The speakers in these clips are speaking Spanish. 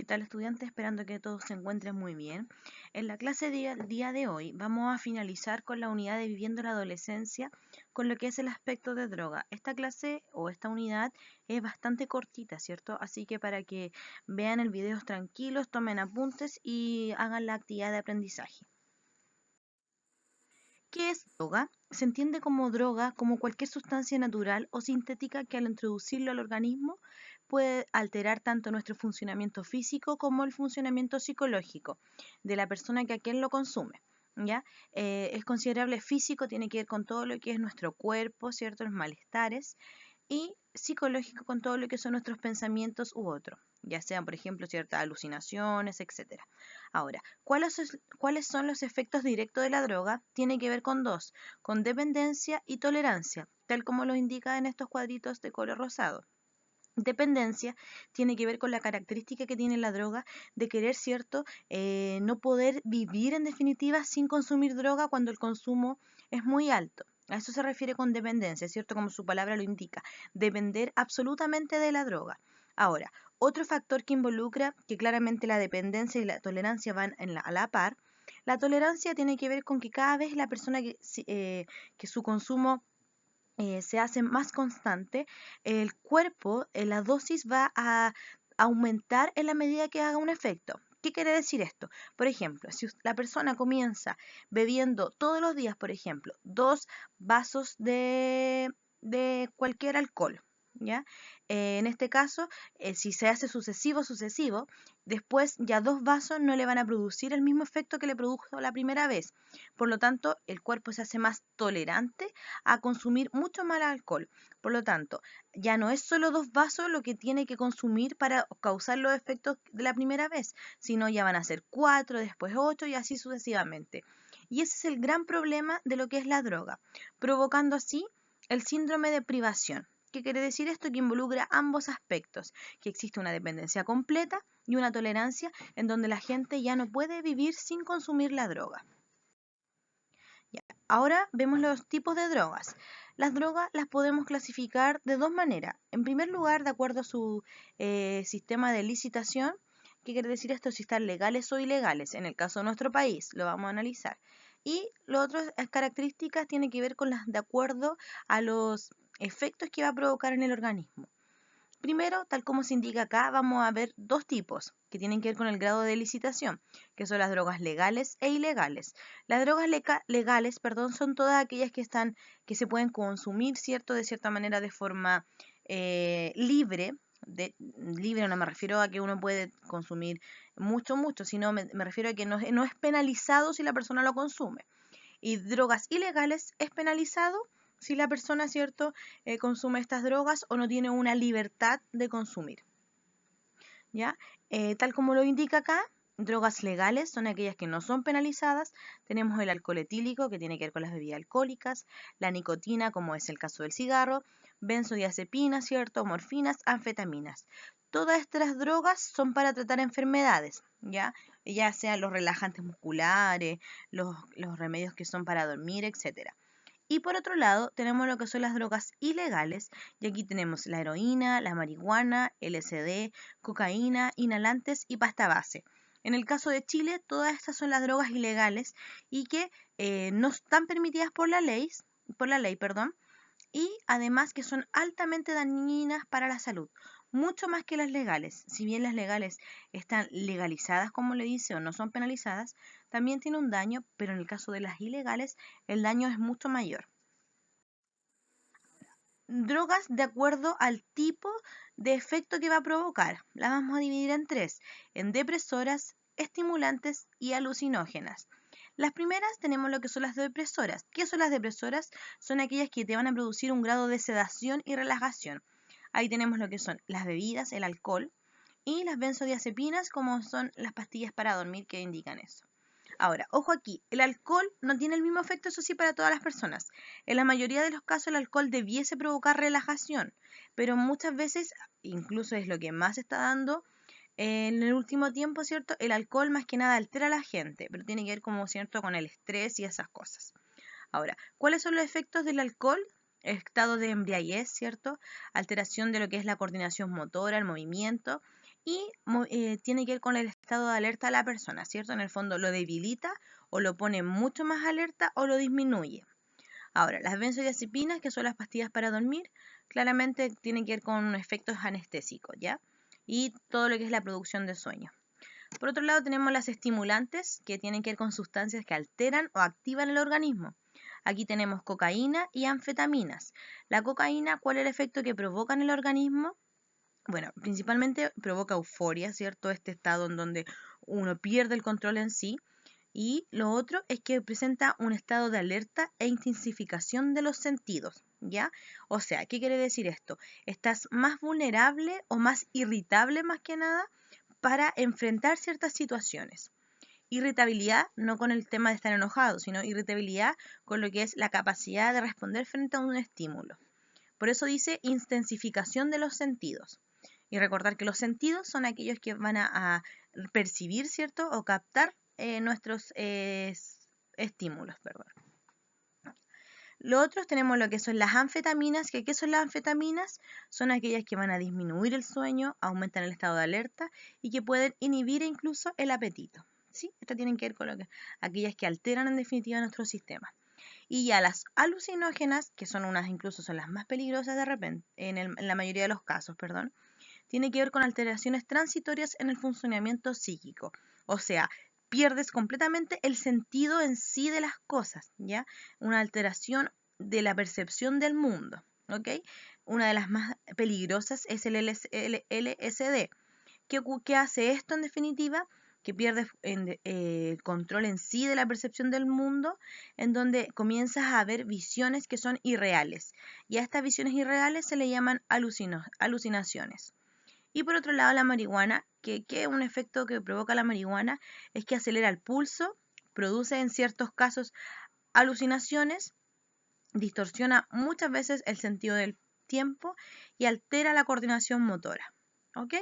tal, estudiantes? Esperando que todos se encuentren muy bien. En la clase del día de hoy vamos a finalizar con la unidad de Viviendo la Adolescencia, con lo que es el aspecto de droga. Esta clase o esta unidad es bastante cortita, ¿cierto? Así que para que vean el video tranquilos, tomen apuntes y hagan la actividad de aprendizaje. ¿Qué es droga? Se entiende como droga como cualquier sustancia natural o sintética que al introducirlo al organismo puede alterar tanto nuestro funcionamiento físico como el funcionamiento psicológico de la persona que a quien lo consume. ¿Ya? Es considerable físico, tiene que ver con todo lo que es nuestro cuerpo, ¿cierto? Los malestares y psicológico con todo lo que son nuestros pensamientos u otros, ya sean, por ejemplo, ciertas alucinaciones, etcétera. Ahora, ¿cuáles son los efectos directos de la droga? Tiene que ver con dos, con dependencia y tolerancia, tal como lo indica en estos cuadritos de color rosado. Dependencia tiene que ver con la característica que tiene la droga de querer, ¿cierto? No poder vivir en definitiva sin consumir droga cuando el consumo es muy alto. A eso se refiere con dependencia, ¿cierto? Como su palabra lo indica, depender absolutamente de la droga. Ahora, otro factor que involucra, que claramente la dependencia y la tolerancia van a la par, la tolerancia tiene que ver con que cada vez la persona que su consumo se hace más constante, el cuerpo, la dosis va a aumentar en la medida que haga un efecto. ¿Qué quiere decir esto? Por ejemplo, si la persona comienza bebiendo todos los días, por ejemplo, 2 vasos de cualquier alcohol, ¿ya? En este caso, si se hace sucesivo, después ya 2 vasos no le van a producir el mismo efecto que le produjo la primera vez. Por lo tanto, el cuerpo se hace más tolerante a consumir mucho más alcohol. Por lo tanto, ya no es solo 2 vasos lo que tiene que consumir para causar los efectos de la primera vez, sino ya van a ser 4, después 8 y así sucesivamente. Y ese es el gran problema de lo que es la droga, provocando así el síndrome de privación. ¿Qué quiere decir esto? Que involucra ambos aspectos, que existe una dependencia completa y una tolerancia en donde la gente ya no puede vivir sin consumir la droga. Ya. Ahora vemos los tipos de drogas. Las drogas las podemos clasificar de dos maneras. En primer lugar, de acuerdo a su sistema de licitación. ¿Qué quiere decir esto? Si están legales o ilegales. En el caso de nuestro país, lo vamos a analizar. Y lo otro, características, tiene que ver con las de acuerdo a los efectos que va a provocar en el organismo. Primero, tal como se indica acá, vamos a ver dos tipos que tienen que ver con el grado de licitación, que son las drogas legales e ilegales. Las drogas legales, perdón, son todas aquellas que se pueden consumir, ¿cierto? De cierta manera, de forma libre. Libre no me refiero a que uno puede consumir mucho, sino me refiero a que no es penalizado si la persona lo consume. Y drogas ilegales es penalizado si la persona, ¿cierto?, consume estas drogas o no tiene una libertad de consumir. ¿Ya? Tal como lo indica acá, drogas legales son aquellas que no son penalizadas. Tenemos el alcohol etílico, que tiene que ver con las bebidas alcohólicas, la nicotina, como es el caso del cigarro, benzodiazepinas, ¿cierto?, morfinas, anfetaminas. Todas estas drogas son para tratar enfermedades, ya sean los relajantes musculares, los remedios que son para dormir, etc. Y por otro lado, tenemos lo que son las drogas ilegales, y aquí tenemos la heroína, la marihuana, LSD, cocaína, inhalantes y pasta base. En el caso de Chile, todas estas son las drogas ilegales y que no están permitidas por la ley, perdón, y además que son altamente dañinas para la salud, mucho más que las legales. Si bien las legales están legalizadas, como le dice, o no son penalizadas, también tiene un daño, pero en el caso de las ilegales, el daño es mucho mayor. Drogas de acuerdo al tipo de efecto que va a provocar. Las vamos a dividir en tres, en depresoras, estimulantes y alucinógenas. Las primeras tenemos lo que son las depresoras. ¿Qué son las depresoras? Son aquellas que te van a producir un grado de sedación y relajación. Ahí tenemos lo que son las bebidas, el alcohol, y las benzodiazepinas, como son las pastillas para dormir que indican eso. Ahora, ojo aquí, el alcohol no tiene el mismo efecto, eso sí, para todas las personas. En la mayoría de los casos el alcohol debiese provocar relajación, pero muchas veces, incluso es lo que más se está dando en el último tiempo, ¿cierto? El alcohol más que nada altera a la gente, pero tiene que ver como, ¿cierto?, con el estrés y esas cosas. Ahora, ¿cuáles son los efectos del alcohol? Estado de embriaguez, ¿cierto? Alteración de lo que es la coordinación motora, el movimiento y tiene que ver con el estado de alerta de la persona, ¿cierto? En el fondo lo debilita o lo pone mucho más alerta o lo disminuye. Ahora, las benzodiazepinas, que son las pastillas para dormir, claramente tienen que ver con efectos anestésicos, ¿ya? Y todo lo que es la producción de sueño. Por otro lado, tenemos las estimulantes, que tienen que ver con sustancias que alteran o activan el organismo. Aquí tenemos cocaína y anfetaminas. La cocaína, ¿cuál es el efecto que provoca en el organismo? Bueno, principalmente provoca euforia, ¿cierto? Este estado en donde uno pierde el control en sí. Y lo otro es que presenta un estado de alerta e intensificación de los sentidos, ¿ya? O sea, ¿qué quiere decir esto? Estás más vulnerable o más irritable más que nada para enfrentar ciertas situaciones. Irritabilidad no con el tema de estar enojado, sino irritabilidad con lo que es la capacidad de responder frente a un estímulo. Por eso dice intensificación de los sentidos. Y recordar que los sentidos son aquellos que van a percibir, ¿cierto? O captar nuestros estímulos, perdón. Lo otro tenemos lo que son las anfetaminas, que ¿qué son las anfetaminas? Son aquellas que van a disminuir el sueño, aumentan el estado de alerta y que pueden inhibir incluso el apetito. ¿Sí? Estas tienen que ver con aquellas que alteran en definitiva nuestro sistema. Y ya las alucinógenas, que son unas incluso son las más peligrosas de repente, en la mayoría de los casos, perdón, tiene que ver con alteraciones transitorias en el funcionamiento psíquico. O sea, pierdes completamente el sentido en sí de las cosas, ¿ya? Una alteración de la percepción del mundo, ¿ok? Una de las más peligrosas es el LSD. ¿Qué hace esto en definitiva? Que pierdes control en sí de la percepción del mundo, en donde comienzas a ver visiones que son irreales. Y a estas visiones irreales se le llaman alucinaciones. Y por otro lado, la marihuana, que un efecto que provoca la marihuana es que acelera el pulso, produce en ciertos casos alucinaciones, distorsiona muchas veces el sentido del tiempo y altera la coordinación motora. ¿Ok?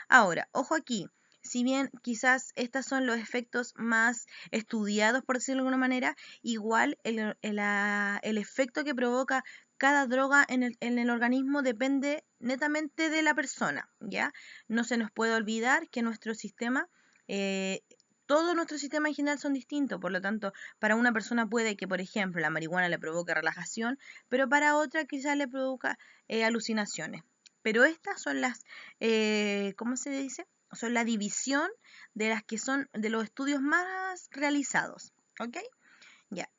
Ahora, ojo aquí, si bien quizás estos son los efectos más estudiados, por decirlo de alguna manera, igual el efecto que provoca cada droga en el organismo depende netamente de la persona, ¿ya? No se nos puede olvidar que nuestro sistema, todo nuestro sistema en general son distintos, por lo tanto, para una persona puede que, por ejemplo, la marihuana le provoque relajación, pero para otra quizás le provoca alucinaciones. Pero estas son las, ¿cómo se dice? Son la división de las que son de los estudios más realizados, ¿ok? Ya.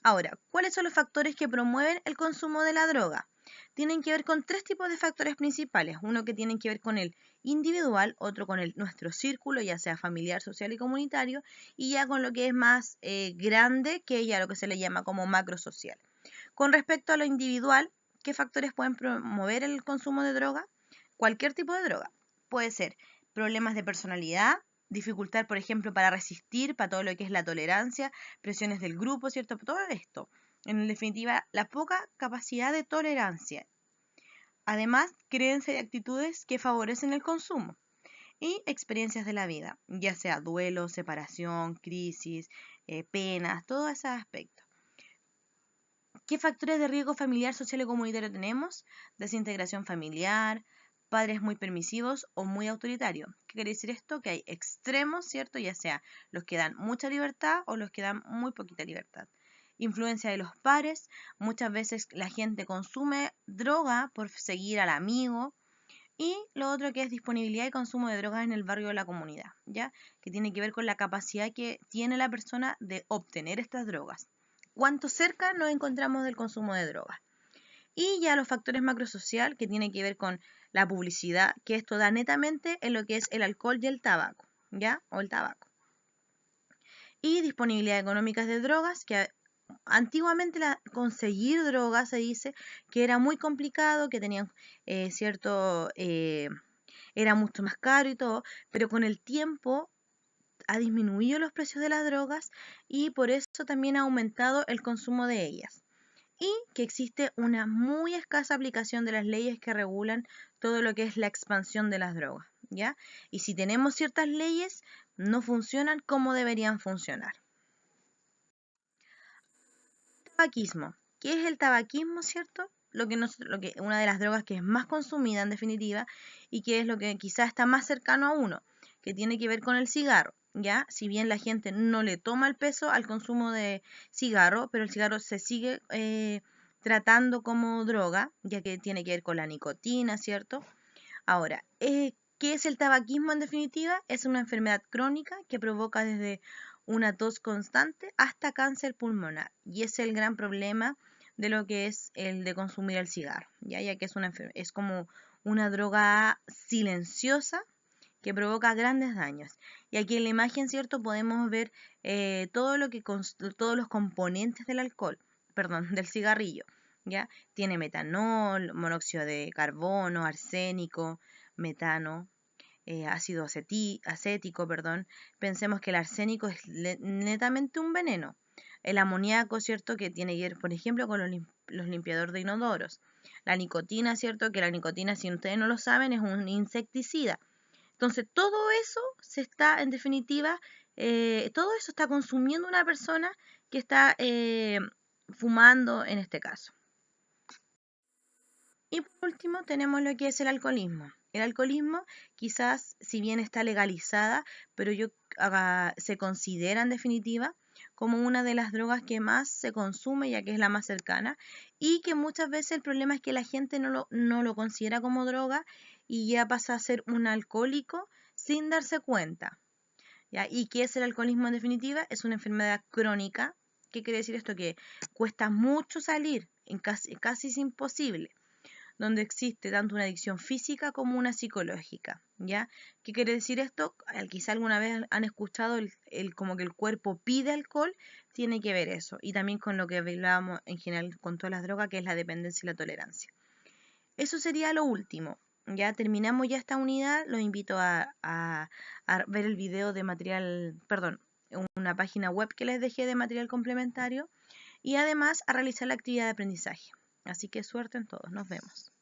Ahora, ¿cuáles son los factores que promueven el consumo de la droga? Tienen que ver con tres tipos de factores principales. Uno que tienen que ver con el individual, otro con nuestro círculo, ya sea familiar, social y comunitario, y ya con lo que es más grande, que ya lo que se le llama como macrosocial. Con respecto a lo individual, ¿qué factores pueden promover el consumo de droga? Cualquier tipo de droga. Puede ser problemas de personalidad, dificultad, por ejemplo, para resistir, para todo lo que es la tolerancia, presiones del grupo, ¿cierto? Todo esto. En definitiva, la poca capacidad de tolerancia. Además, creencias y actitudes que favorecen el consumo. Y experiencias de la vida, ya sea duelo, separación, crisis, penas, todos esos aspectos. ¿Qué factores de riesgo familiar, social y comunitario tenemos? Desintegración familiar, padres muy permisivos o muy autoritarios. ¿Qué quiere decir esto? Que hay extremos, ¿cierto? Ya sea los que dan mucha libertad o los que dan muy poquita libertad. Influencia de los pares. Muchas veces la gente consume droga por seguir al amigo. Y lo otro que es disponibilidad y consumo de drogas en el barrio de la comunidad, ¿ya? Que tiene que ver con la capacidad que tiene la persona de obtener estas drogas. Cuánto cerca nos encontramos del consumo de drogas. Y ya los factores macrosocial, que tiene que ver con la publicidad, que esto da netamente en lo que es el alcohol y el tabaco, ¿ya? O el tabaco. Y disponibilidad económica de drogas, que antiguamente conseguir drogas se dice que era muy complicado, que tenían cierto, era mucho más caro y todo, pero con el tiempo ha disminuido los precios de las drogas y por eso también ha aumentado el consumo de ellas. Y que existe una muy escasa aplicación de las leyes que regulan todo lo que es la expansión de las drogas, ¿ya? Y si tenemos ciertas leyes, no funcionan como deberían funcionar. Tabaquismo. ¿Qué es el tabaquismo, cierto? una de las drogas que es más consumida en definitiva y que es lo que quizás está más cercano a uno, que tiene que ver con el cigarro, ¿ya? Si bien la gente no le toma el peso al consumo de cigarro, pero el cigarro se sigue tratando como droga, ya que tiene que ver con la nicotina, ¿cierto? Ahora, ¿qué es el tabaquismo en definitiva? Es una enfermedad crónica que provoca desde una tos constante hasta cáncer pulmonar. Y es el gran problema de lo que es el de consumir el cigarro, ya que es como una droga silenciosa que provoca grandes daños. Y aquí en la imagen, ¿cierto? Podemos ver todos los componentes del alcohol, perdón, del cigarrillo, ¿ya? Tiene metanol, monóxido de carbono, arsénico, metano, ácido acético, perdón. Pensemos que el arsénico es netamente un veneno. El amoníaco, ¿cierto? Que tiene que ver, por ejemplo, con los limpiadores de inodoros. La nicotina, ¿cierto? Que la nicotina, si ustedes no lo saben, es un insecticida. Entonces, todo eso se está, en definitiva, todo eso está consumiendo una persona que está fumando en este caso. Y por último tenemos lo que es el alcoholismo. El alcoholismo quizás si bien está legalizada, pero se considera en definitiva como una de las drogas que más se consume, ya que es la más cercana, y que muchas veces el problema es que la gente no lo considera como droga y ya pasa a ser un alcohólico sin darse cuenta. ¿Ya? ¿Y qué es el alcoholismo en definitiva? Es una enfermedad crónica. ¿Qué quiere decir esto? Que cuesta mucho salir, casi es imposible, donde existe tanto una adicción física como una psicológica, ¿ya? ¿Qué quiere decir esto? Quizá alguna vez han escuchado como que el cuerpo pide alcohol, tiene que ver eso, y también con lo que hablábamos en general con todas las drogas, que es la dependencia y la tolerancia. Eso sería lo último. Ya terminamos ya esta unidad, los invito a ver el video de material, perdón, una página web que les dejé de material complementario y además a realizar la actividad de aprendizaje. Así que suerte en todos, nos vemos.